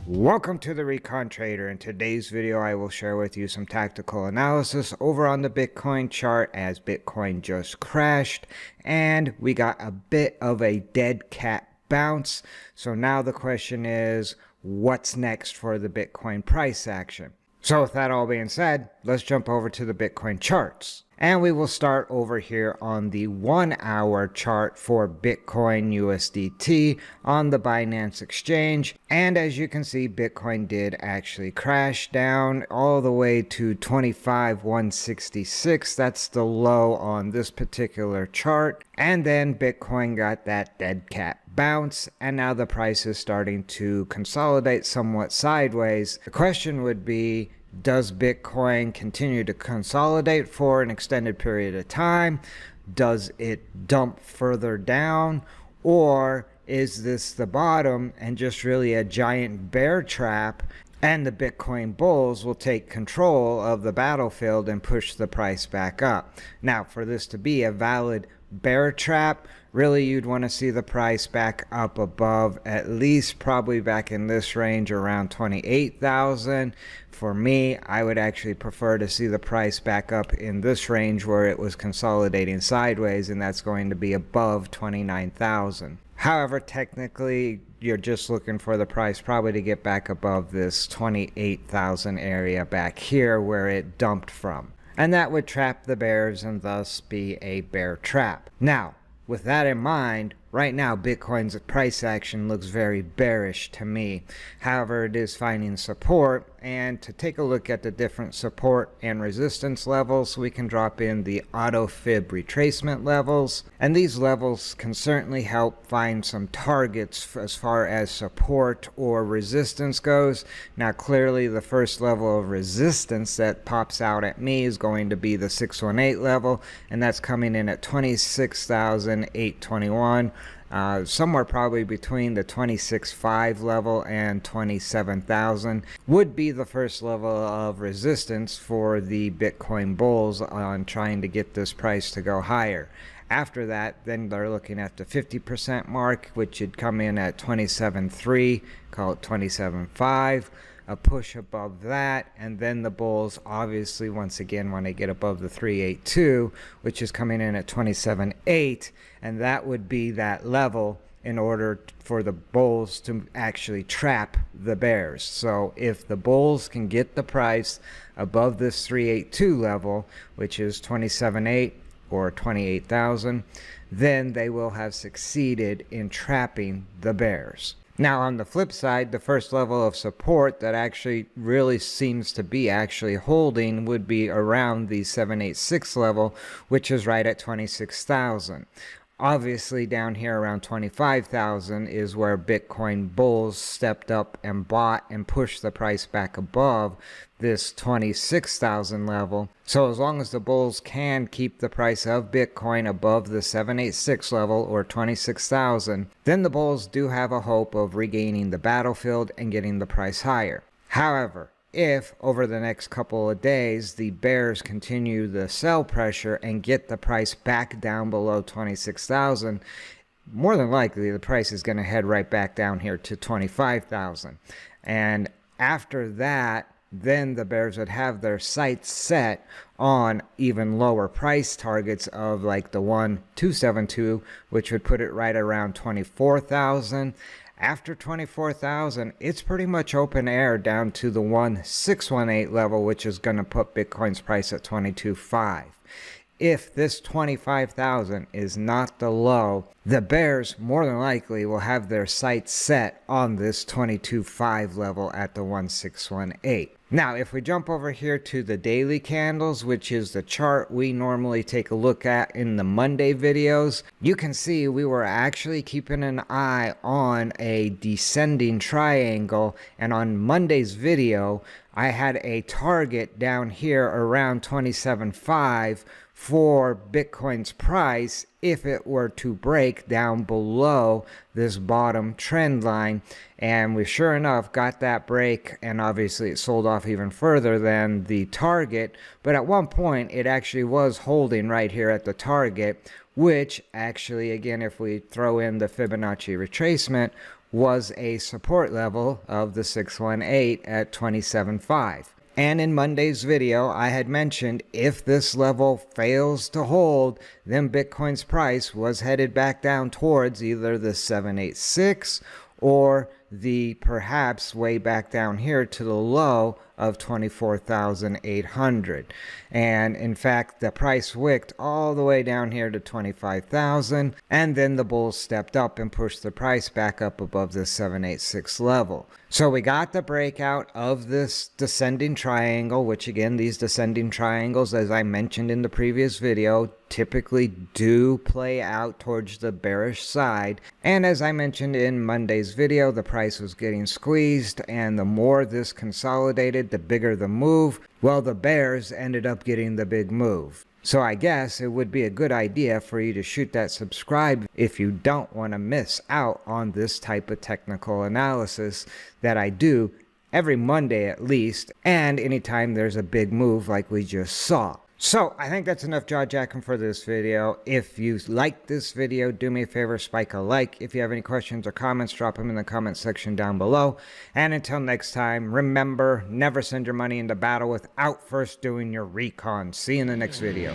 Welcome to the Recon Trader. In today's video, I will share with you some tactical analysis over on the Bitcoin chart as Bitcoin just crashed and we got a bit of a dead cat bounce. So now the question is, what's next for the Bitcoin price action? So with that all being said, let's jump over to the Bitcoin charts. And we will start over here on the 1 hour chart for Bitcoin USDT on the Binance exchange. And as you can see, Bitcoin did actually crash down all the way to 25,166. That's the low on this particular chart. And then Bitcoin got that dead cat bounce, and now the price is starting to consolidate somewhat sideways. The question would be, does Bitcoin continue to consolidate for an extended period of time? Does it dump further down? Or is this the bottom and just really a giant bear trap, and the Bitcoin bulls will take control of the battlefield and push the price back up? Now, for this to be a valid bear trap, really you'd want to see the price back up above, at least probably back in this range around 28,000. For me, I would actually prefer to see the price back up in this range where it was consolidating sideways, and that's going to be above 29,000. However, technically, you're just looking for the price probably to get back above this 28,000 area back here where it dumped from. And that would trap the bears and thus be a bear trap. Now, with that in mind, right now Bitcoin's price action looks very bearish to me. However, it is finding support, and to take a look at the different support and resistance levels, we can drop in the auto fib retracement levels, and these levels can certainly help find some targets as far as support or resistance goes. Now clearly the first level of resistance that pops out at me is going to be the 618 level, and that's coming in at 26,821. Somewhere probably between the 26.5 level and 27,000 would be the first level of resistance for the Bitcoin bulls on trying to get this price to go higher. After that, then they're looking at the 50% mark, which would come in at 27.3, call it 27.5. A push above that, and then the bulls obviously once again want to get above the 382, which is coming in at 27.8, and that would be that level in order for the bulls to actually trap the bears. So if the bulls can get the price above this 382 level, which is 27.8 or 28,000, then they will have succeeded in trapping the bears. Now on the flip side, the first level of support that actually really seems to be actually holding would be around the 786 level, which is right at 26,000. Obviously down here around 25,000 is where Bitcoin bulls stepped up and bought and pushed the price back above this 26,000 level. So as long as the bulls can keep the price of Bitcoin above the 786 level or 26,000, then the bulls do have a hope of regaining the battlefield and getting the price higher. However, if over the next couple of days the bears continue the sell pressure and get the price back down below 26,000, more than likely the price is going to head right back down here to 25,000. And after that, then the bears would have their sights set on even lower price targets of like the 1,272, which would put it right around 24,000. After 24,000, it's pretty much open air down to the 1,618 level, which is going to put Bitcoin's price at 22.5. If this 25,000 is not the low, the bears more than likely will have their sights set on this 22.5 level at the 1,618. Now, if we jump over here to the daily candles, which is the chart we normally take a look at in the Monday videos, you can see we were actually keeping an eye on a descending triangle. And on Monday's video, I had a target down here around 27.5 for Bitcoin's price if it were to break down below this bottom trend line. And we sure enough got that break, and obviously it sold off even further than the target. But at one point it actually was holding right here at the target, which actually, again, if we throw in the Fibonacci retracement, was a support level of the 618 at 27.5. And in Monday's video, I had mentioned if this level fails to hold, then Bitcoin's price was headed back down towards either the 786 or the perhaps way back down here to the low of 24,800. And in fact, the price wicked all the way down here to 25,000, and then the bulls stepped up and pushed the price back up above the 786 level. So we got the breakout of this descending triangle, which again, these descending triangles, as I mentioned in the previous video, typically do play out towards the bearish side. And as I mentioned in Monday's video, the price was getting squeezed, and the more this consolidated, the bigger the move. Well, the bears ended up getting the big move. So I guess it would be a good idea for you to shoot that subscribe if you don't want to miss out on this type of technical analysis that I do every Monday at least, and anytime there's a big move like we just saw. So I think that's enough jaw-jacking for this video. If you like this video, do me a favor, spike a like. If you have any questions or comments, drop them in the comment section down below. And until next time, remember, never send your money into battle without first doing your recon. See you in the next video.